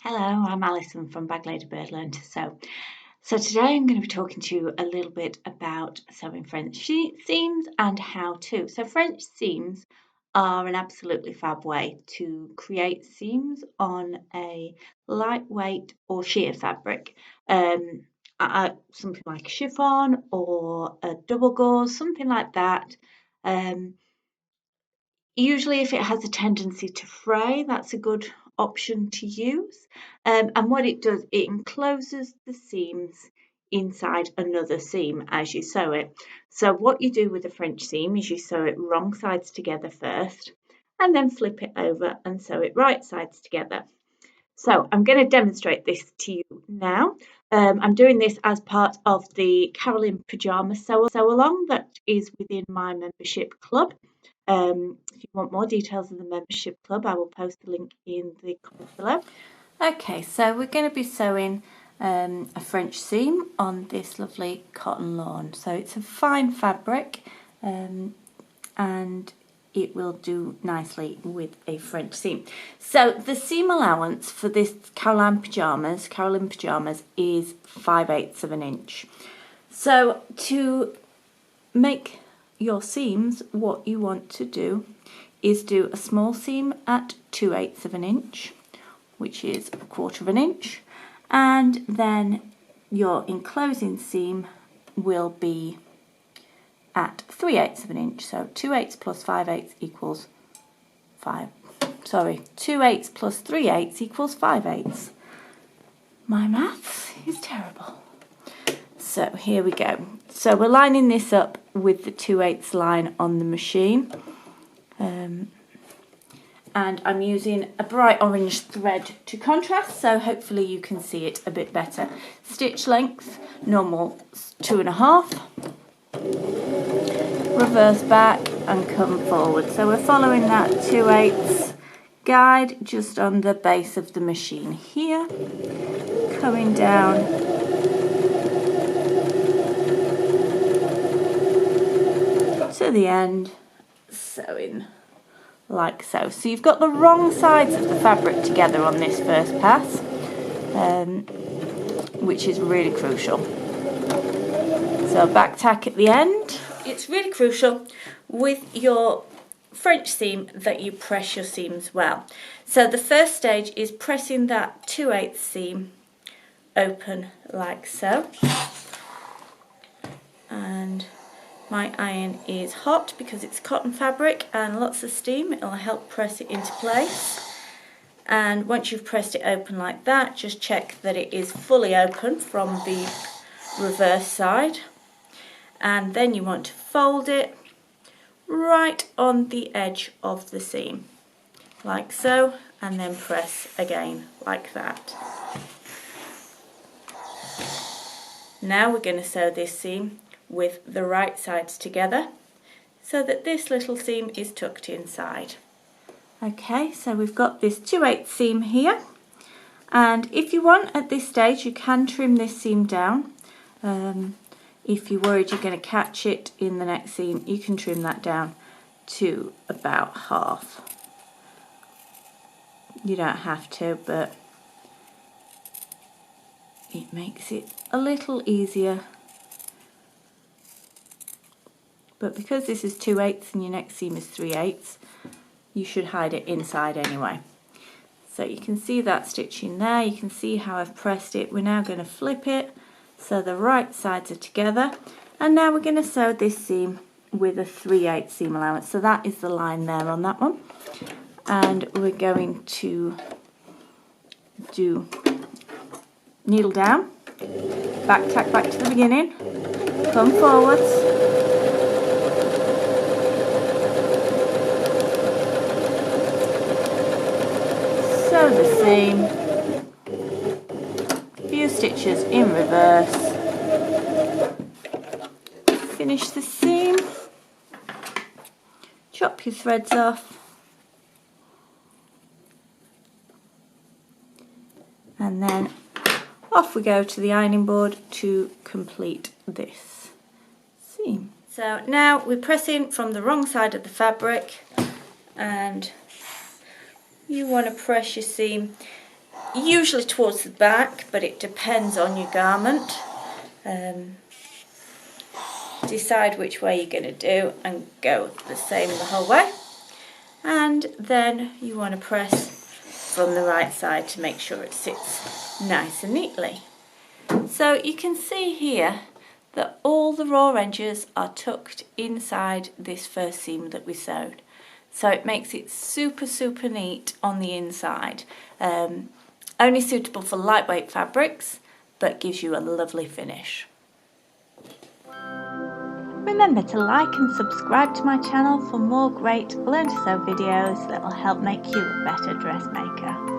Hello, I'm Alison from Bag Lady Bird Learn to Sew. So today I'm going to be talking to you a little bit about sewing French seams and how to. So French seams are an absolutely fab way to create seams on a lightweight or sheer fabric. Something like a chiffon or a double gauze, something like that. Usually if it has a tendency to fray, that's a good option to use. And what it does, it encloses the seams inside another seam as you sew it. So what you do with a French seam is you sew it wrong sides together first, and then flip it over and sew it right sides together. So I'm going to demonstrate this to you now. I'm doing this as part of the Carolyn Pyjama Sew Along that is within my membership club. If you want more details of the membership club, I will post the link in the comments below. Okay, so we're going to be sewing a French seam on this lovely cotton lawn. So it's a fine fabric and it will do nicely with a French seam. So the seam allowance for this Carolyn Pyjamas is 5/8 of an inch. So to make your seams, what you want to do is do a small seam at 2/8 of an inch, which is 1/4 of an inch, and then your enclosing seam will be at 3/8 of an inch. So 2/8 plus 5/8 equals 2/8 plus 3/8 equals 5/8. My maths is terrible. So here we go. So we're lining this up with the 2/8 line on the machine. And I'm using a bright orange thread to contrast, so hopefully you can see it a bit better. Stitch length, normal 2.5. Reverse back and come forward. So we're following that 2/8 guide just on the base of the machine here, coming down to the end, sewing like so. So you've got the wrong sides of the fabric together on this first pass, which is really crucial. So back tack at the end. It's really crucial with your French seam that you press your seams well. So the first stage is pressing that 2/8 seam open like so. And my iron is hot because it's cotton fabric and lots of steam. It'll help press it into place. And once you've pressed it open like that, just check that it is fully open from the reverse side. And then you want to fold it right on the edge of the seam, like so, and then press again like that. Now we're going to sew this seam with the right sides together so that this little seam is tucked inside. Okay, so we've got this 2/8 seam here, and if you want at this stage you can trim this seam down. If you're worried you're going to catch it in the next seam, you can trim that down to about half. You don't have to, but it makes it a little easier. But because this is 2/8 and your next seam is 3/8, you should hide it inside anyway. So you can see that stitching there, you can see how I've pressed it. We're now going to flip it so the right sides are together, and now we're going to sew this seam with a 3/8 seam allowance. So that is the line there on that one. And we're going to do needle down, back tack back to the beginning, come forwards, sew the seam, few stitches in reverse, finish the seam, chop your threads off, and then off we go to the ironing board to complete this seam. So now we're pressing from the wrong side of the fabric, and you want to press your seam usually towards the back, but it depends on your garment. Decide which way you're going to do and go the same the whole way. And then you want to press from the right side to make sure it sits nice and neatly. So you can see here that all the raw edges are tucked inside this first seam that we sewed. So it makes it super neat on the inside. Only suitable for lightweight fabrics, but gives you a lovely finish. Remember to like and subscribe to my channel for more great Learn to Sew videos that will help make you a better dressmaker.